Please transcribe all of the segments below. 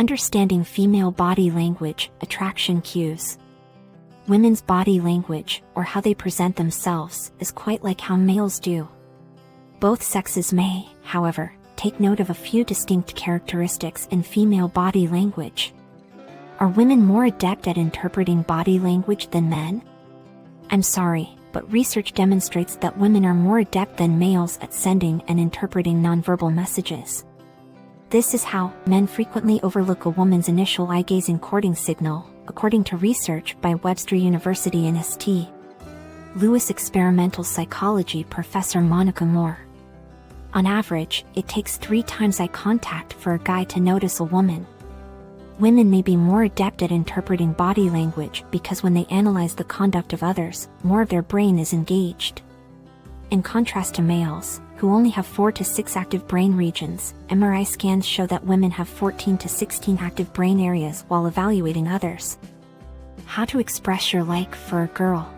Understanding female body language, attraction cues. Women's body language, or how they present themselves, is quite like how males do. Both sexes may, however, take note of a few distinct characteristics in female body language. Are women more adept at interpreting body language than men? I'm sorry, but research demonstrates that women are more adept than males at sending and interpreting nonverbal messages. This is how men frequently overlook a woman's initial eye-gazing courting signal, according to research by Webster University and St. Louis experimental psychology professor Monica Moore. On average, it takes 3 times eye contact for a guy to notice a woman. Women may be more adept at interpreting body language because when they analyze the conduct of others, more of their brain is engaged. In contrast to males, who only have 4 to 6 active brain regions, MRI scans show that women have 14 to 16 active brain areas while evaluating others. How to express your like for a girl.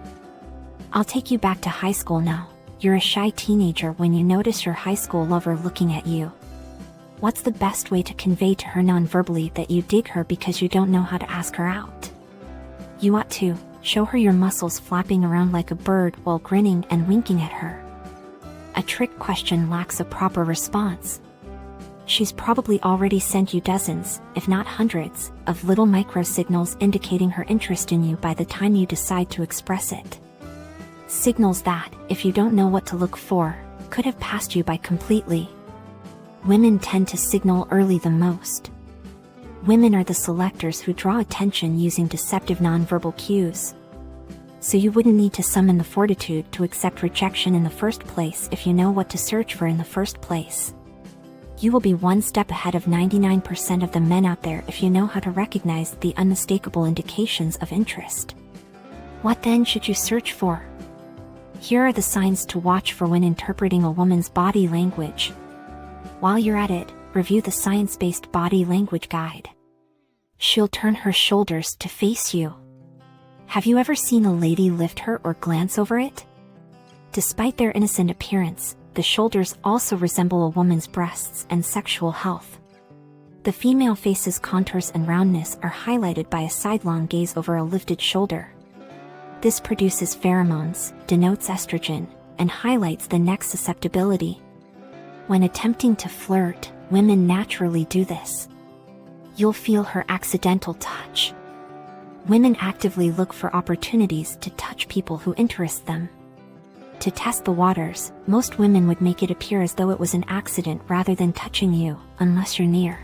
I'll take you back to high school now. You're a shy teenager when you notice your high school lover looking at you. What's the best way to convey to her non-verbally that you dig her because you don't know how to ask her out? You ought to show her your muscles flapping around like a bird while grinning and winking at her. A trick question lacks a proper response. She's probably already sent you dozens, if not hundreds, of little micro-signals indicating her interest in you by the time you decide to express it. Signals that, if you don't know what to look for, could have passed you by completely. Women tend to signal early the most. Women are the selectors who draw attention using deceptive nonverbal cues. So you wouldn't need to summon the fortitude to accept rejection in the first place if you know what to search for in the first place. You will be one step ahead of 99% of the men out there if you know how to recognize the unmistakable indications of interest. What then should you search for? Here are the signs to watch for when interpreting a woman's body language. While you're at it, review the science-based body language guide. She'll turn her shoulders to face you. Have you ever seen a lady lift her or glance over it? Despite their innocent appearance, the shoulders also resemble a woman's breasts and sexual health. The female face's contours and roundness are highlighted by a sidelong gaze over a lifted shoulder. This produces pheromones, denotes estrogen, and highlights the neck's susceptibility. When attempting to flirt, women naturally do this. You'll feel her accidental touch. Women actively look for opportunities to touch people who interest them. To test the waters, most women would make it appear as though it was an accident rather than touching you, unless you're near.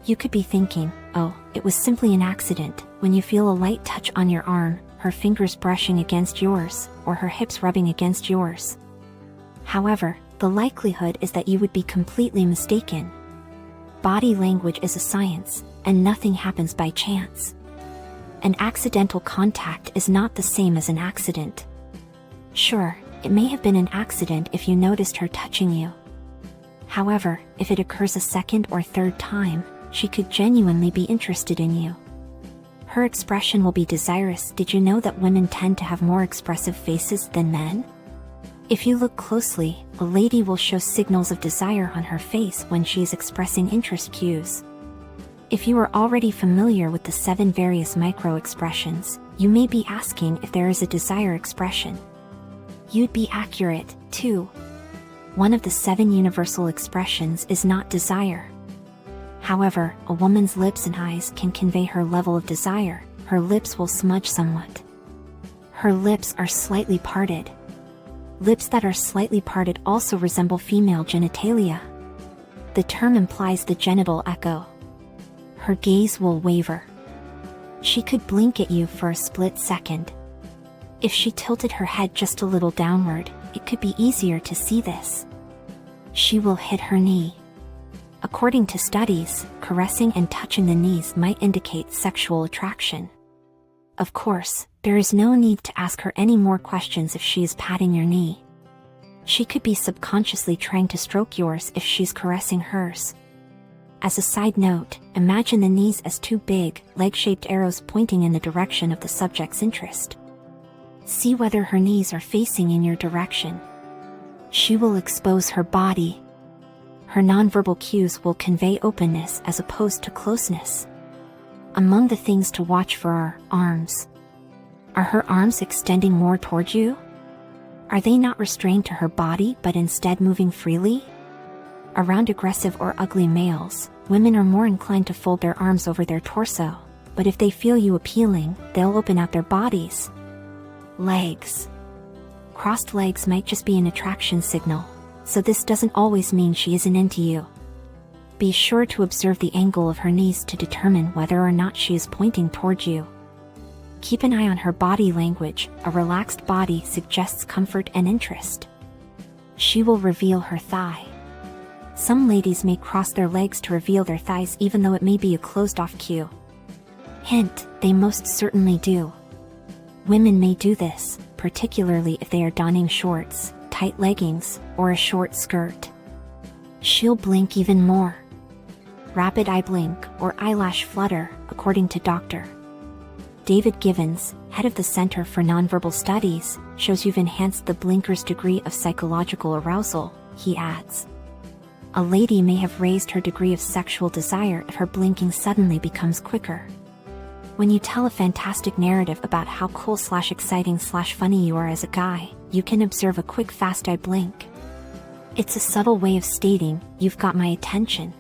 You could be thinking, oh, it was simply an accident, when you feel a light touch on your arm, her fingers brushing against yours, or her hips rubbing against yours. However, the likelihood is that you would be completely mistaken. Body language is a science, and nothing happens by chance. An accidental contact is not the same as an accident. Sure, it may have been an accident if you noticed her touching you. However, if it occurs a second or third time, she could genuinely be interested in you. Her expression will be desirous. Did you know that women tend to have more expressive faces than men? If you look closely, a lady will show signals of desire on her face when she is expressing interest cues. If you are already familiar with the 7 various micro-expressions, you may be asking if there is a desire expression. You'd be accurate, too. One of the 7 universal expressions is not desire. However, a woman's lips and eyes can convey her level of desire. Her lips will smudge somewhat. Her lips are slightly parted. Lips that are slightly parted also resemble female genitalia. The term implies the genital echo. Her gaze will waver. She could blink at you for a split second. If she tilted her head just a little downward, it could be easier to see this. She will hit her knee. According to studies, caressing and touching the knees might indicate sexual attraction. Of course, there is no need to ask her any more questions if she is patting your knee. She could be subconsciously trying to stroke yours if she's caressing hers. As a side note, imagine the knees as 2 big, leg-shaped arrows pointing in the direction of the subject's interest. See whether her knees are facing in your direction. She will expose her body. Her nonverbal cues will convey openness as opposed to closeness. Among the things to watch for are arms. Are her arms extending more toward you? Are they not restrained to her body but instead moving freely? Around aggressive or ugly males, women are more inclined to fold their arms over their torso, but if they feel you appealing, they'll open out their bodies. Legs. Crossed legs might just be an attraction signal, so this doesn't always mean she isn't into you. Be sure to observe the angle of her knees to determine whether or not she is pointing toward you. Keep an eye on her body language. A relaxed body suggests comfort and interest. She will reveal her thigh. Some ladies may cross their legs to reveal their thighs even though it may be a closed-off cue. Hint, they most certainly do. Women may do this, particularly if they are donning shorts, tight leggings, or a short skirt. She'll blink even more. Rapid eye blink or eyelash flutter, according to Dr. David Givens, head of the Center for Nonverbal Studies, shows you've enhanced the blinker's degree of psychological arousal, he adds. A lady may have raised her degree of sexual desire if her blinking suddenly becomes quicker. When you tell a fantastic narrative about how cool/exciting/funny you are as a guy, you can observe a quick fast eye blink. It's a subtle way of stating, "You've got my attention."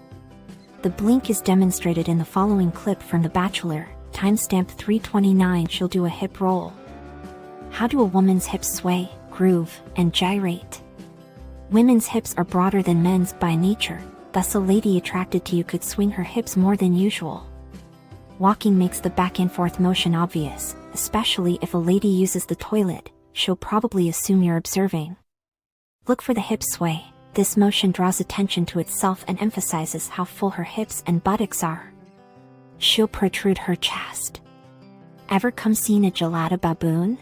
The blink is demonstrated in the following clip from The Bachelor, timestamp 3:29. She'll do a hip roll. How do a woman's hips sway, groove, and gyrate? Women's hips are broader than men's by nature, thus a lady attracted to you could swing her hips more than usual. Walking makes the back and forth motion obvious, especially if a lady uses the toilet. She'll probably assume you're observing. Look for the hip sway. This motion draws attention to itself and emphasizes how full her hips and buttocks are. She'll protrude her chest. Ever come seen a gelada baboon?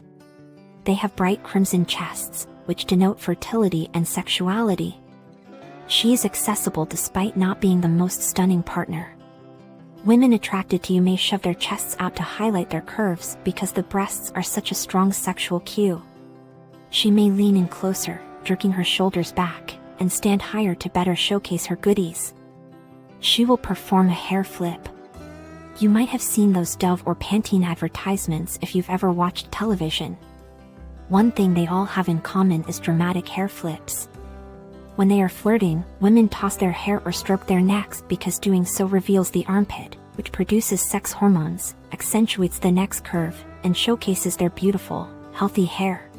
They have bright crimson chests, which denote fertility and sexuality. She is accessible despite not being the most stunning partner. Women attracted to you may shove their chests out to highlight their curves because the breasts are such a strong sexual cue. She may lean in closer, jerking her shoulders back, and stand higher to better showcase her goodies. She will perform a hair flip. You might have seen those Dove or Pantene advertisements if you've ever watched television. One thing they all have in common is dramatic hair flips. When they are flirting, women toss their hair or stroke their necks because doing so reveals the armpit, which produces sex hormones, accentuates the neck's curve, and showcases their beautiful, healthy hair.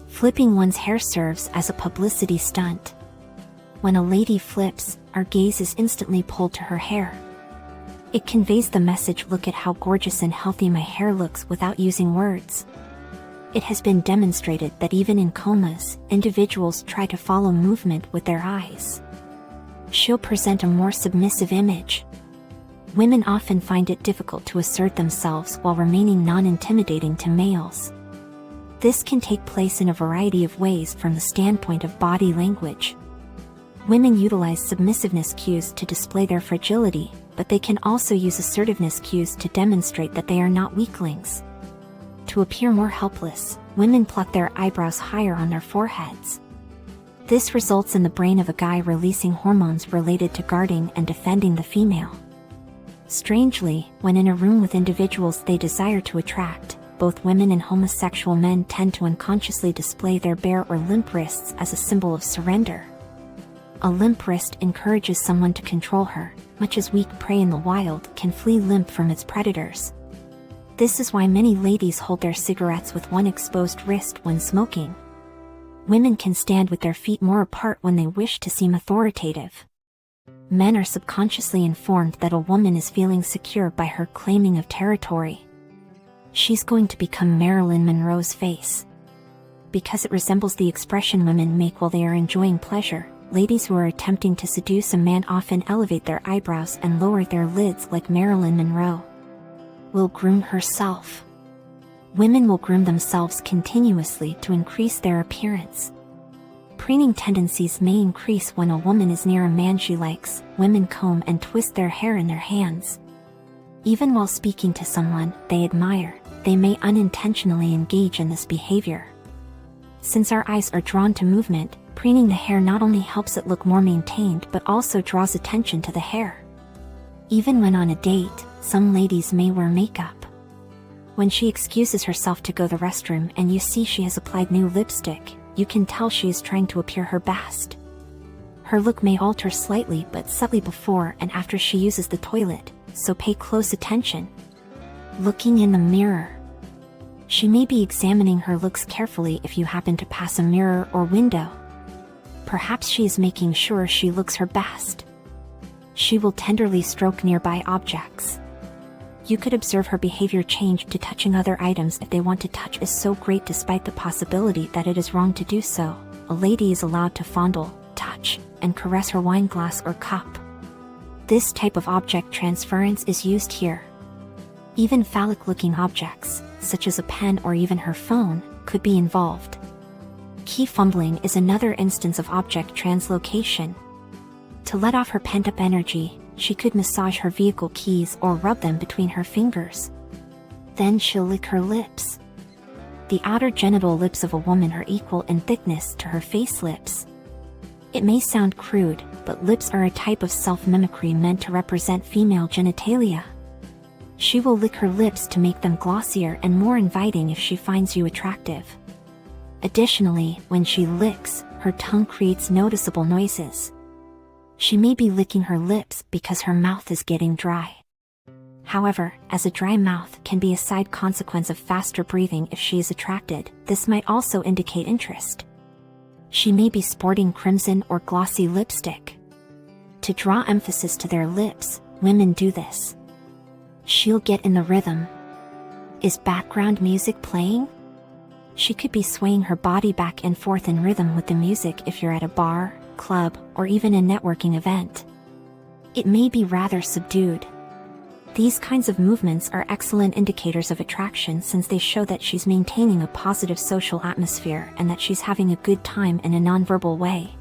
Flipping one's hair serves as a publicity stunt. When a lady flips, our gaze is instantly pulled to her hair. It conveys the message, "Look at how gorgeous and healthy my hair looks," without using words. It has been demonstrated that even in comas, individuals try to follow movement with their eyes. She'll present a more submissive image. Women often find it difficult to assert themselves while remaining non-intimidating to males. This can take place in a variety of ways from the standpoint of body language. Women utilize submissiveness cues to display their fragility, but they can also use assertiveness cues to demonstrate that they are not weaklings. To appear more helpless, women pluck their eyebrows higher on their foreheads. This results in the brain of a guy releasing hormones related to guarding and defending the female. Strangely, when in a room with individuals they desire to attract, both women and homosexual men tend to unconsciously display their bare or limp wrists as a symbol of surrender. A limp wrist encourages someone to control her, much as weak prey in the wild can flee limp from its predators. This is why many ladies hold their cigarettes with one exposed wrist when smoking. Women can stand with their feet more apart when they wish to seem authoritative. Men are subconsciously informed that a woman is feeling secure by her claiming of territory. She's going to become Marilyn Monroe's face. Because it resembles the expression women make while they are enjoying pleasure, ladies who are attempting to seduce a man often elevate their eyebrows and lower their lids like Marilyn Monroe. Will groom herself. Women will groom themselves continuously to increase their appearance. Preening tendencies may increase when a woman is near a man she likes. Women comb and twist their hair in their hands. Even while speaking to someone they admire, they may unintentionally engage in this behavior. Since our eyes are drawn to movement, Preening the hair not only helps it look more maintained but also draws attention to the hair. Even when on a date, some ladies may wear makeup. When she excuses herself to go to the restroom and you see she has applied new lipstick, you can tell she is trying to appear her best. Her look may alter slightly but subtly before and after she uses the toilet, so pay close attention. Looking in the mirror. She may be examining her looks carefully if you happen to pass a mirror or window. Perhaps she is making sure she looks her best. She will tenderly stroke nearby objects. You could observe her behavior change to touching other items if they want to touch is so great despite the possibility that it is wrong to do so. A lady is allowed to fondle, touch, and caress her wine glass or cup. This type of object transference is used here. Even phallic-looking objects, such as a pen or even her phone, could be involved. Key fumbling is another instance of object translocation. To let off her pent-up energy, she could massage her vehicle keys or rub them between her fingers. Then she'll lick her lips. The outer genital lips of a woman are equal in thickness to her face lips. It may sound crude, but lips are a type of self-mimicry meant to represent female genitalia. She will lick her lips to make them glossier and more inviting if she finds you attractive. Additionally, when she licks, her tongue creates noticeable noises. She may be licking her lips because her mouth is getting dry. However, as a dry mouth can be a side consequence of faster breathing if she is attracted, this might also indicate interest. She may be sporting crimson or glossy lipstick. To draw emphasis to their lips, women do this. She'll get in the rhythm. Is background music playing? She could be swaying her body back and forth in rhythm with the music if you're at a bar, club, or even a networking event. It may be rather subdued. These kinds of movements are excellent indicators of attraction since they show that she's maintaining a positive social atmosphere and that she's having a good time in a nonverbal way.